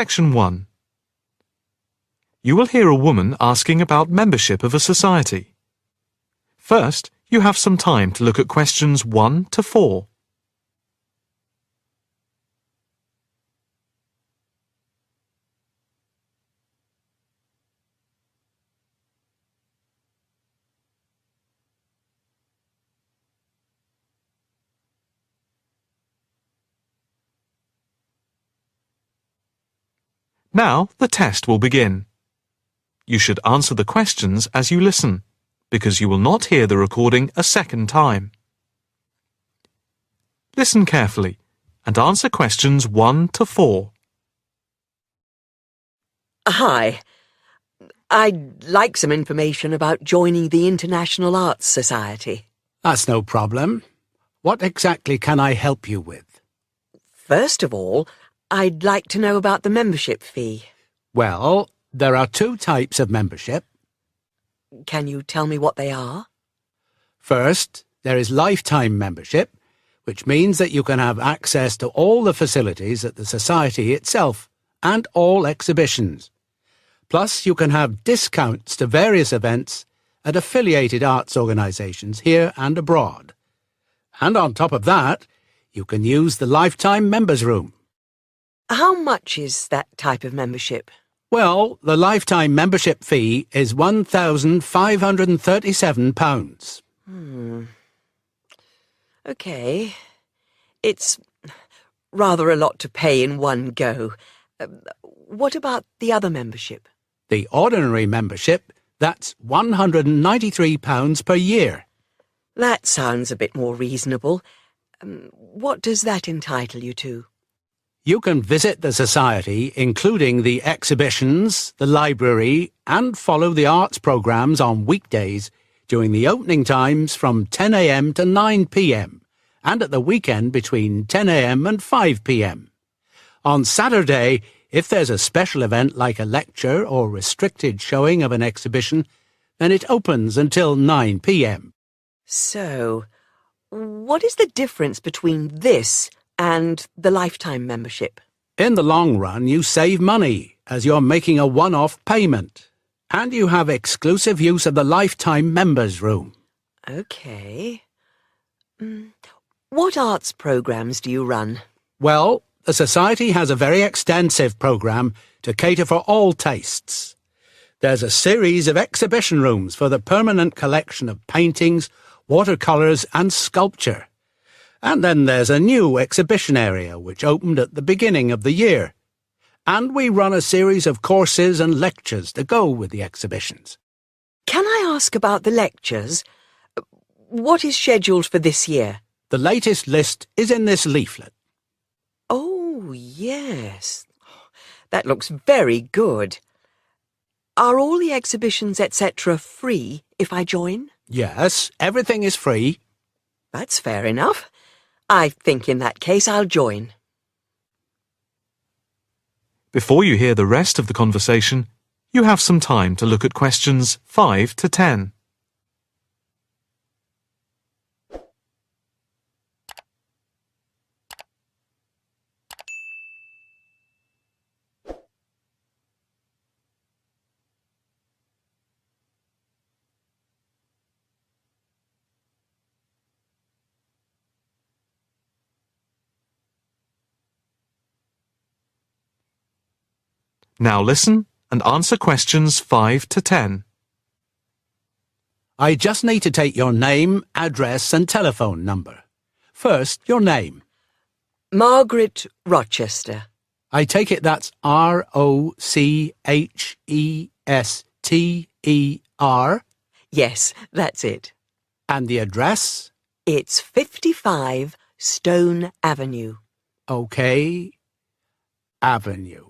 Section 1. You will hear a woman asking about membership of a society. First, you have some time to look at questions 1 to 4. Now the test will begin. You should answer the questions as you listen, because you will not hear the recording a second time. Listen carefully and answer questions 1 to 4. Hi. I'd like some information about joining the International Arts Society. That's no problem. What exactly can I help you with? First of all, I'd like to know about the membership fee. Well, there are 2 types of membership. Can you tell me what they are? First, there is lifetime membership, which means that you can have access to all the facilities at the Society itself and all exhibitions. Plus, you can have discounts to various events at affiliated arts organisations here and abroad. And on top of that, you can use the lifetime members' room. How much is that type of membership? Well, the lifetime membership fee is £1,537. OK. It's rather a lot to pay in one go. What about the other membership? The ordinary membership, that's £193 per year. That sounds a bit more reasonable. What does that entitle you to? You can visit the Society, including the exhibitions, the library, and follow the arts programmes on weekdays during the opening times from 10 a.m. to 9 p.m, and at the weekend between 10 a.m. and 5 p.m. On Saturday, if there's a special event like a lecture or restricted showing of an exhibition, then it opens until 9 p.m. So, what is the difference between this and the lifetime membership? In the long run, you save money, as you're making a one-off payment. And you have exclusive use of the lifetime members' room. OK. What arts programmes do you run? Well, the Society has a very extensive programme to cater for all tastes. There's a series of exhibition rooms for the permanent collection of paintings, watercolours and sculpture. And then there's a new exhibition area which opened at the beginning of the year. And we run a series of courses and lectures to go with the exhibitions. Can I ask about the lectures? What is scheduled for this year? The latest list is in this leaflet. Oh, yes. That looks very good. Are all the exhibitions, etc., free if I join? Yes, everything is free. That's fair enough. I think in that case I'll join. Before you hear the rest of the conversation, you have some time to look at questions 5 to 10. Now listen and answer questions 5 to 10. I just need to take your name, address and telephone number. First, your name. Margaret Rochester. I take it that's Rochester. Yes, that's it. And the address? It's 55 Stone Avenue. OK. Avenue.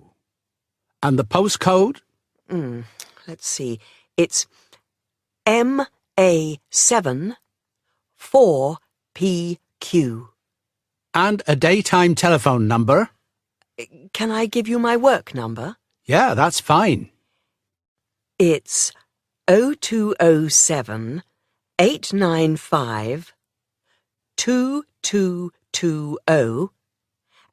And the postcode? Let's see. It's MA7 4PQ. And a daytime telephone number? Can I give you my work number? Yeah, that's fine. It's 0207 895 2220,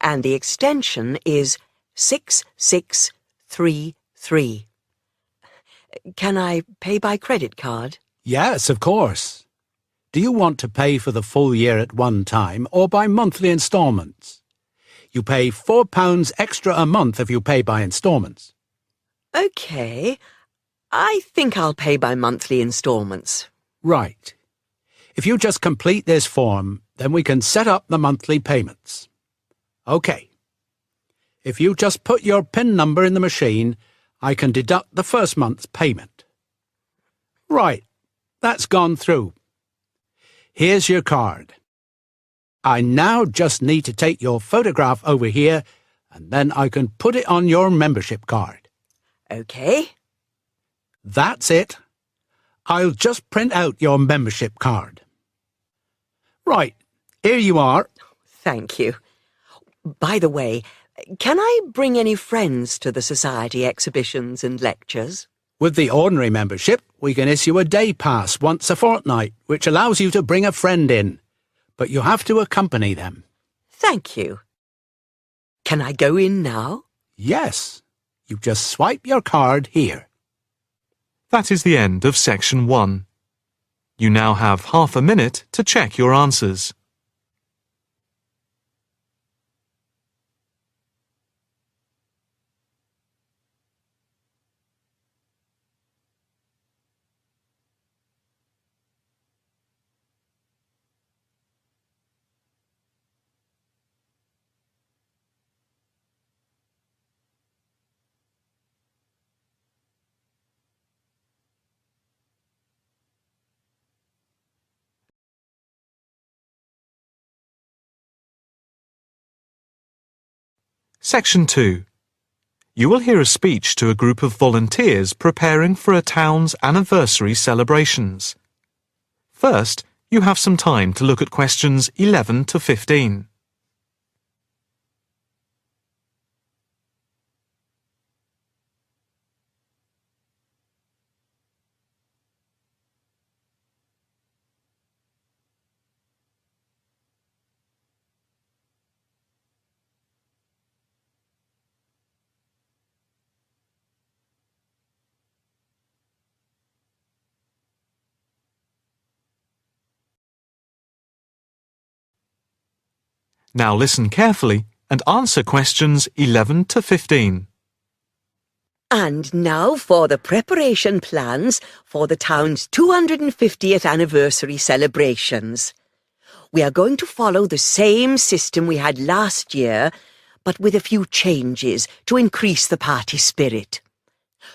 and the extension is 6633. Can I pay by credit card? Yes, of course. Do you want to pay for the full year at one time or by monthly instalments? You pay £4 extra a month if you pay by instalments. OK. I think I'll pay by monthly instalments. Right. If you just complete this form, then we can set up the monthly payments. OK. If you just put your PIN number in the machine, I can deduct the first month's payment. Right. That's gone through. Here's your card. I now just need to take your photograph over here, and then I can put it on your membership card. OK. That's it. I'll just print out your membership card. Right, here you are. Thank you. By the way, can I bring any friends to the Society exhibitions and lectures? With the ordinary membership, we can issue a day pass once a fortnight, which allows you to bring a friend in. But you have to accompany them. Thank you. Can I go in now? Yes. You just swipe your card here. That is the end of section 1. You now have half a minute to check your answers. Section 2. You will hear a speech to a group of volunteers preparing for a town's anniversary celebrations. First, you have some time to look at questions 11 to 15. Now listen carefully and answer questions 11 to 15. And now for the preparation plans for the town's 250th anniversary celebrations. We are going to follow the same system we had last year, but with a few changes to increase the party spirit.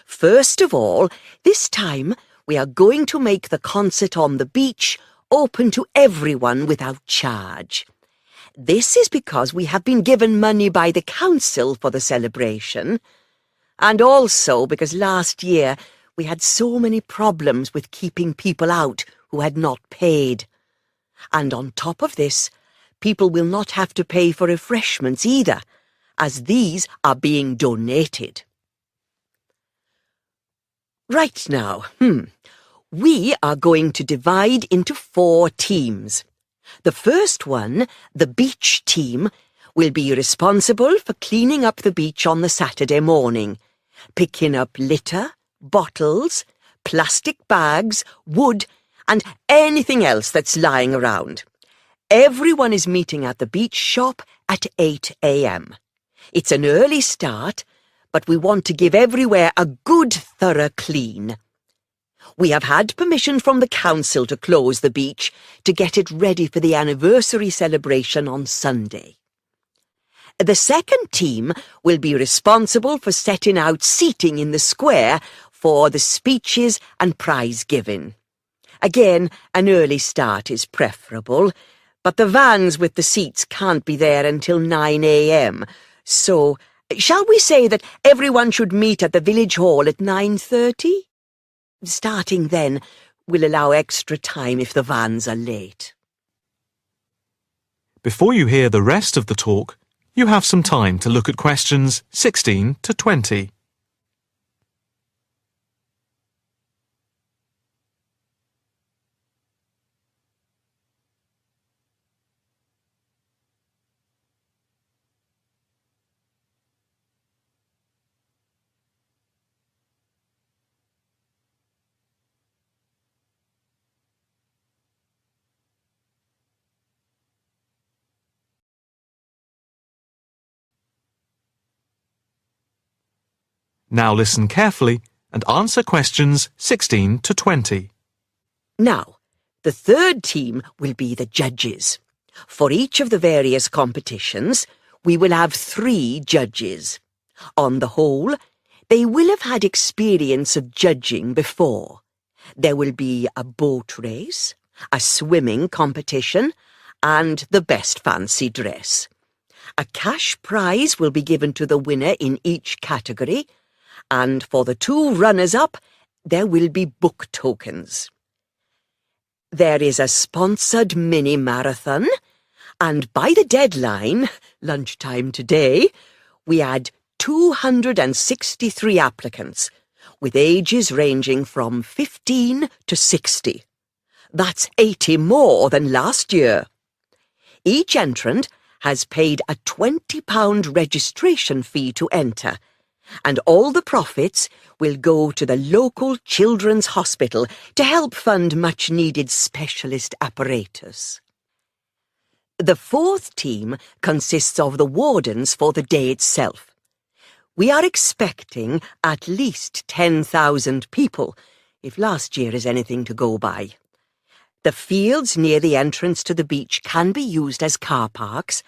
First of all, this time we are going to make the concert on the beach open to everyone without charge. This is because we have been given money by the council for the celebration, and also because last year we had so many problems with keeping people out who had not paid. And on top of this, people will not have to pay for refreshments either, as these are being donated. Right now, we are going to divide into 4 teams. The first one, the beach team, will be responsible for cleaning up the beach on the Saturday morning, picking up litter, bottles, plastic bags, wood, and anything else that's lying around. Everyone is meeting at the beach shop at 8 a.m. It's an early start, but we want to give everywhere a good thorough clean. We have had permission from the council to close the beach to get it ready for the anniversary celebration on Sunday. The second team will be responsible for setting out seating in the square for the speeches and prize giving. Again, an early start is preferable, but the vans with the seats can't be there until 9 a.m. So, shall we say that everyone should meet at the village hall at 9:30? Starting then will allow extra time if the vans are late. Before you hear the rest of the talk, you have some time to look at questions 16 to 20. Now listen carefully and answer questions 16 to 20. Now, the third team will be the judges. For each of the various competitions, we will have 3 judges. On the whole, they will have had experience of judging before. There will be a boat race, a swimming competition, and the best fancy dress. A cash prize will be given to the winner in each category, and for the 2 runners-up, there will be book tokens. There is a sponsored mini-marathon, and by the deadline, lunchtime today, we had 263 applicants, with ages ranging from 15 to 60. That's 80 more than last year. Each entrant has paid a £20 registration fee to enter, and all the profits will go to the local children's hospital to help fund much-needed specialist apparatus. The 4th team consists of the wardens for the day itself. We are expecting at least 10,000 people, if last year is anything to go by. The fields near the entrance to the beach can be used as car parks,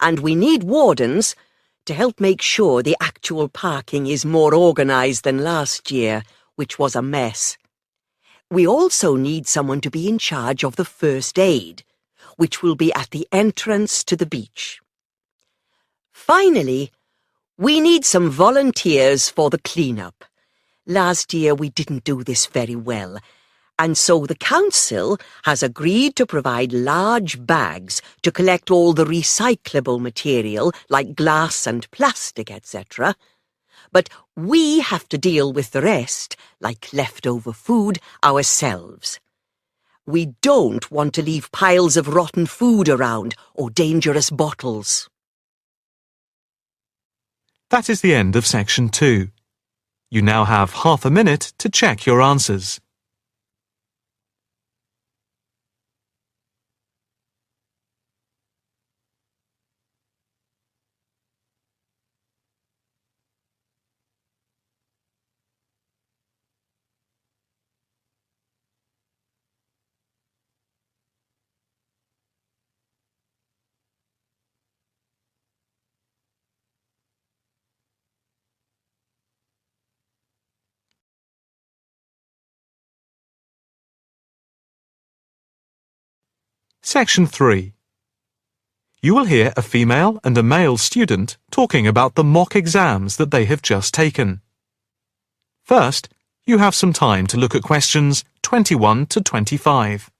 and we need wardens to help make sure the actual parking is more organised than last year, which was a mess. We also need someone to be in charge of the first aid, which will be at the entrance to the beach. Finally, we need some volunteers for the clean-up. Last year we didn't do this very well, and so the council has agreed to provide large bags to collect all the recyclable material like glass and plastic, etc. But we have to deal with the rest, like leftover food, ourselves. We don't want to leave piles of rotten food around or dangerous bottles. That is the end of section 2. You now have half a minute to check your answers. Section 3. You will hear a female and a male student talking about the mock exams that they have just taken. First, you have some time to look at questions 21 to 25.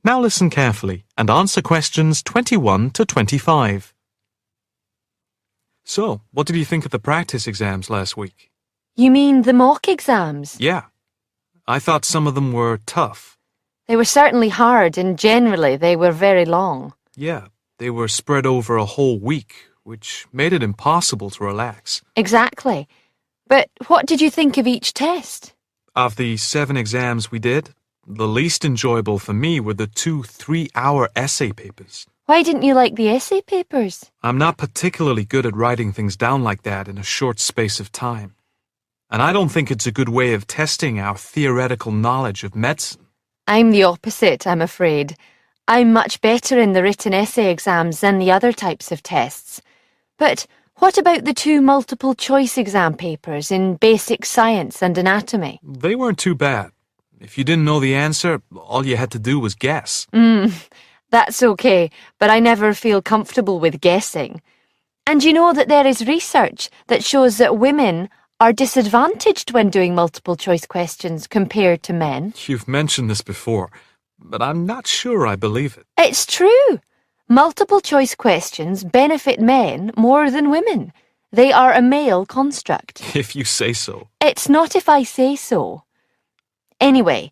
Now listen carefully and answer questions 21 to 25. So, what did you think of the practice exams last week? You mean the mock exams? Yeah. I thought some of them were tough. They were certainly hard and generally they were very long. Yeah, they were spread over a whole week, which made it impossible to relax. Exactly. But what did you think of each test? Of the 7 exams we did, the least enjoyable for me were the 2 3-hour essay papers. Why didn't you like the essay papers? I'm not particularly good at writing things down like that in a short space of time. And I don't think it's a good way of testing our theoretical knowledge of medicine. I'm the opposite, I'm afraid. I'm much better in the written essay exams than the other types of tests. But what about the 2 multiple-choice exam papers in basic science and anatomy? They weren't too bad. If you didn't know the answer, all you had to do was guess. That's okay, but I never feel comfortable with guessing. And you know that there is research that shows that women are disadvantaged when doing multiple-choice questions compared to men. You've mentioned this before, but I'm not sure I believe it. It's true. Multiple-choice questions benefit men more than women. They are a male construct. If you say so. It's not if I say so. Anyway,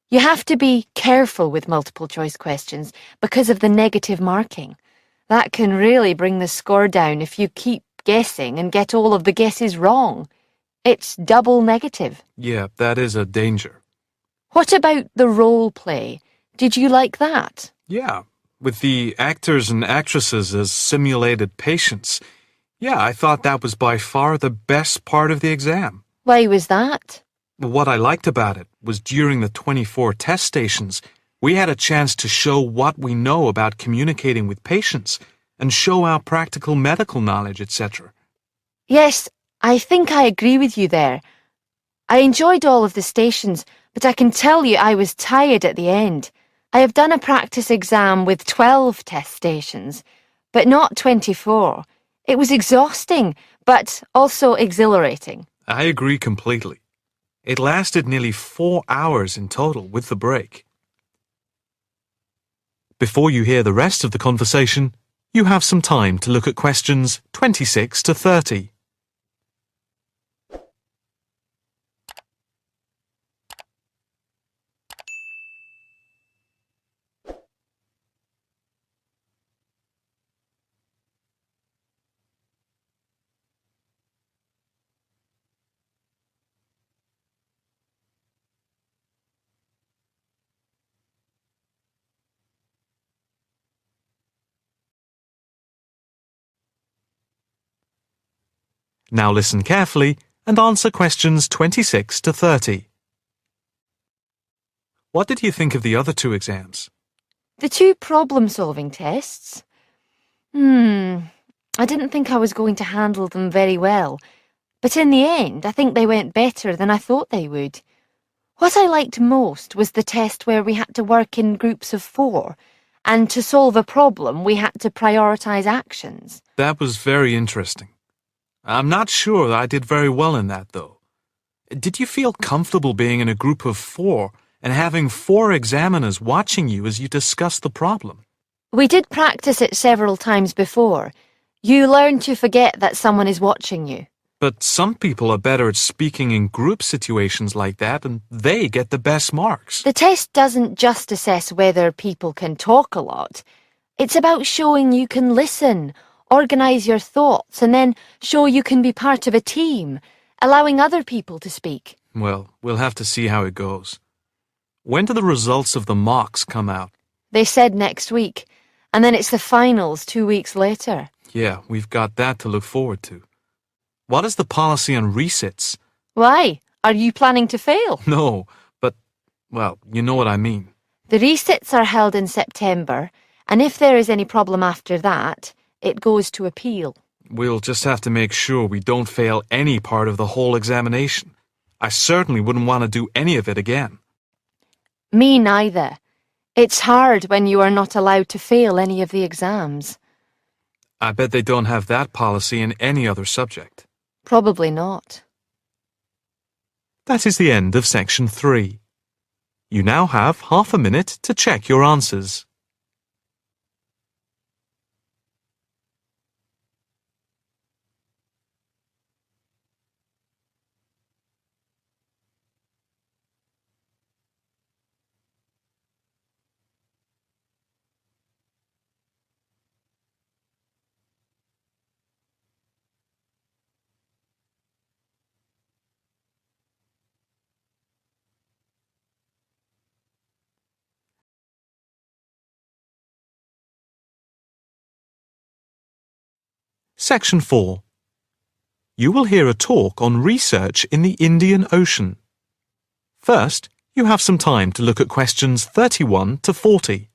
you have to be careful with multiple choice questions because of the negative marking. That can really bring the score down if you keep guessing and get all of the guesses wrong. It's double negative. Yeah, that is a danger. What about the role play? Did you like that? Yeah, with the actors and actresses as simulated patients. Yeah, I thought that was by far the best part of the exam. Why was that? What I liked about it was during the 24 test stations, we had a chance to show what we know about communicating with patients and show our practical medical knowledge, etc. Yes, I think I agree with you there. I enjoyed all of the stations, but I can tell you I was tired at the end. I have done a practice exam with 12 test stations, but not 24. It was exhausting, but also exhilarating. I agree completely. It lasted nearly 4 hours in total with the break. Before you hear the rest of the conversation, you have some time to look at questions 26 to 30. Now listen carefully and answer questions 26 to 30. What did you think of the other two exams? The two problem-solving tests? I didn't think I was going to handle them very well, but in the end, I think they went better than I thought they would. What I liked most was the test where we had to work in groups of 4, and to solve a problem, we had to prioritise actions. That was very interesting. I'm not sure that I did very well in that, though. Did you feel comfortable being in a group of 4 and having 4 examiners watching you as you discussed the problem? We did practice it several times before. You learn to forget that someone is watching you. But some people are better at speaking in group situations like that, and they get the best marks. The test doesn't just assess whether people can talk a lot. It's about showing you can listen, organise your thoughts, and then show you can be part of a team, allowing other people to speak. Well, we'll have to see how it goes. When do the results of the mocks come out? They said next week, and then it's the finals 2 weeks later. Yeah, we've got that to look forward to. What is the policy on resits? Why? Are you planning to fail? No, but, well, you know what I mean. The resits are held in September, and if there is any problem after that, it goes to appeal. We'll just have to make sure we don't fail any part of the whole examination. I certainly wouldn't want to do any of it again. Me neither. It's hard when you are not allowed to fail any of the exams. I bet they don't have that policy in any other subject. Probably not. That is the end of section 3. You now have half a minute to check your answers. Section 4. You will hear a talk on research in the Indian Ocean. First, you have some time to look at questions 31 to 40.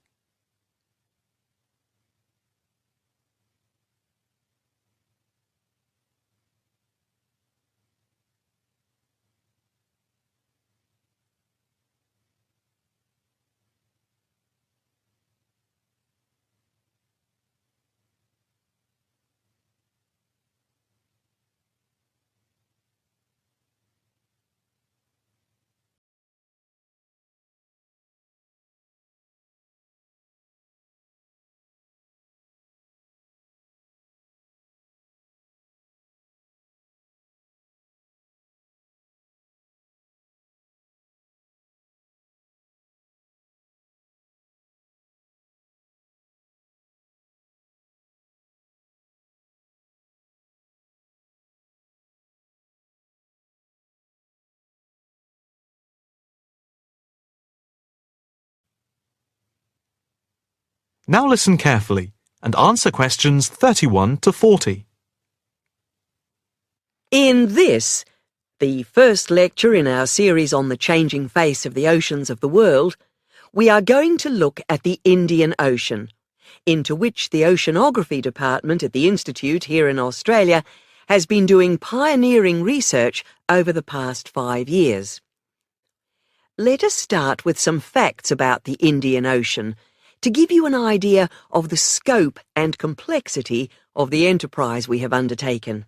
Now listen carefully and answer questions 31 to 40. In this, the first lecture in our series on the changing face of the oceans of the world, we are going to look at the Indian Ocean, into which the Oceanography Department at the Institute here in Australia has been doing pioneering research over the past 5 years. Let us start with some facts about the Indian Ocean to give you an idea of the scope and complexity of the enterprise we have undertaken.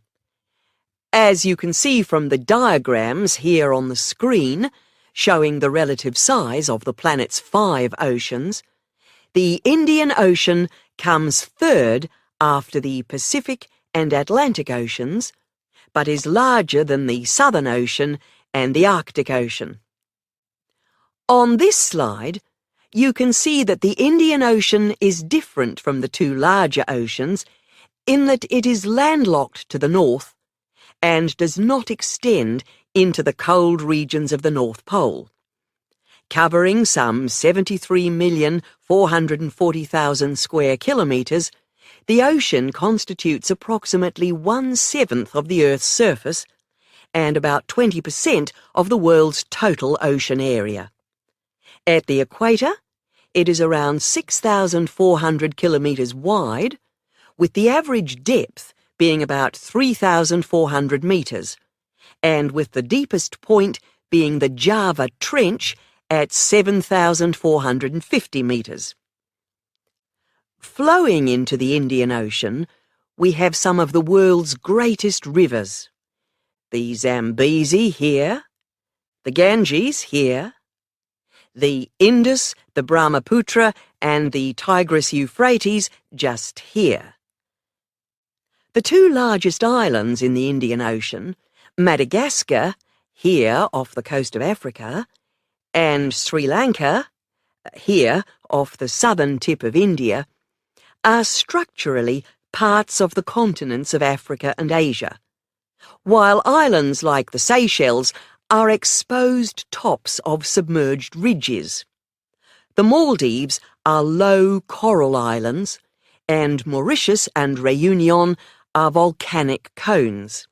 As you can see from the diagrams here on the screen, showing the relative size of the planet's 5 oceans, the Indian Ocean comes third after the Pacific and Atlantic Oceans, but is larger than the Southern Ocean and the Arctic Ocean. On this slide, you can see that the Indian Ocean is different from the 2 larger oceans in that it is landlocked to the north and does not extend into the cold regions of the North Pole. Covering some 73,440,000 square kilometres, the ocean constitutes approximately 1/7 of the Earth's surface and about 20% of the world's total ocean area. At the equator, it is around 6,400 kilometres wide, with the average depth being about 3,400 metres, and with the deepest point being the Java Trench at 7,450 metres. Flowing into the Indian Ocean, we have some of the world's greatest rivers. The Zambezi here, the Ganges here, the Indus, the Brahmaputra, and the Tigris-Euphrates just here. The 2 largest islands in the Indian Ocean, Madagascar, here off the coast of Africa, and Sri Lanka, here off the southern tip of India, are structurally parts of the continents of Africa and Asia, while islands like the Seychelles are exposed tops of submerged ridges. The Maldives are low coral islands, and Mauritius and Réunion are volcanic cones.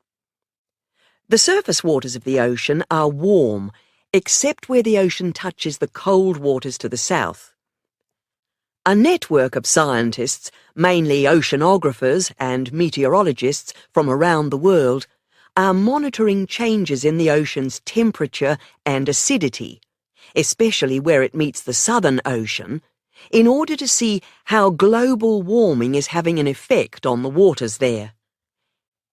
The surface waters of the ocean are warm, except where the ocean touches the cold waters to the south. A network of scientists, mainly oceanographers and meteorologists from around the world, are monitoring changes in the ocean's temperature and acidity, especially where it meets the Southern Ocean, in order to see how global warming is having an effect on the waters there.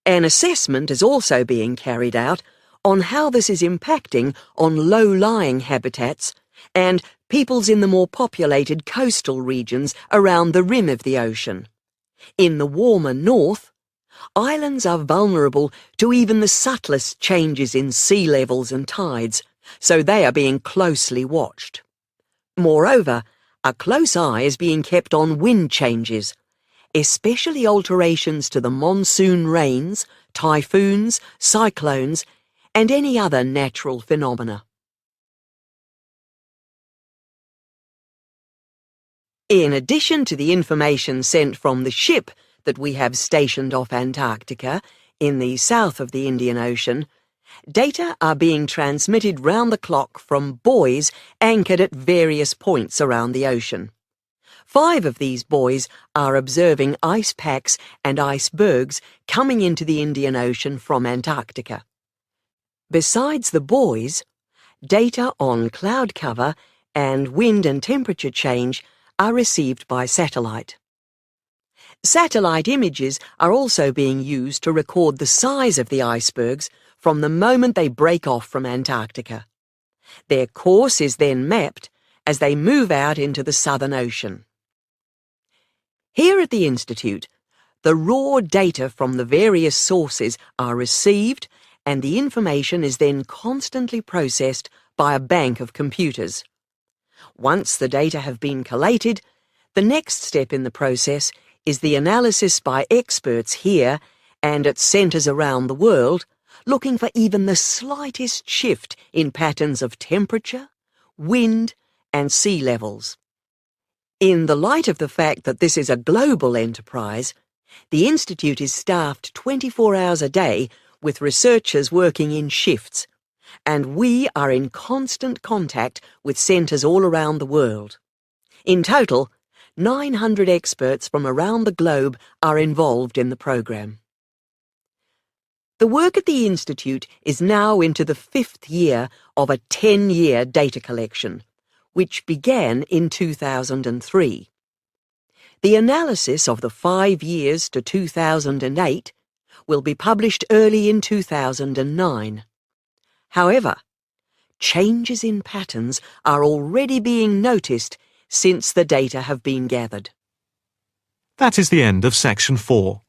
An assessment is also being carried out on how this is impacting on low-lying habitats and peoples in the more populated coastal regions around the rim of the ocean. In the warmer north, islands are vulnerable to even the subtlest changes in sea levels and tides, so they are being closely watched. Moreover, a close eye is being kept on wind changes, especially alterations to the monsoon rains, typhoons, cyclones, and any other natural phenomena. In addition to the information sent from the ship that we have stationed off Antarctica, in the south of the Indian Ocean, data are being transmitted round the clock from buoys anchored at various points around the ocean. 5 of these buoys are observing ice packs and icebergs coming into the Indian Ocean from Antarctica. Besides the buoys, data on cloud cover and wind and temperature change are received by satellite. Satellite images are also being used to record the size of the icebergs from the moment they break off from Antarctica. Their course is then mapped as they move out into the Southern Ocean. Here at the Institute, the raw data from the various sources are received and the information is then constantly processed by a bank of computers. Once the data have been collated, the next step in the process is the analysis by experts here and at centres around the world, looking for even the slightest shift in patterns of temperature, wind, and sea levels. In the light of the fact that this is a global enterprise, the Institute is staffed 24 hours a day with researchers working in shifts, and we are in constant contact with centres all around the world. In total, 900 experts from around the globe are involved in the programme. The work at the Institute is now into the 5th year of a 10-year data collection, which began in 2003. The analysis of the 5 years to 2008 will be published early in 2009. However, changes in patterns are already being noticed since the data have been gathered. That is the end of section 4.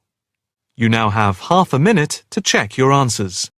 You now have half a minute to check your answers.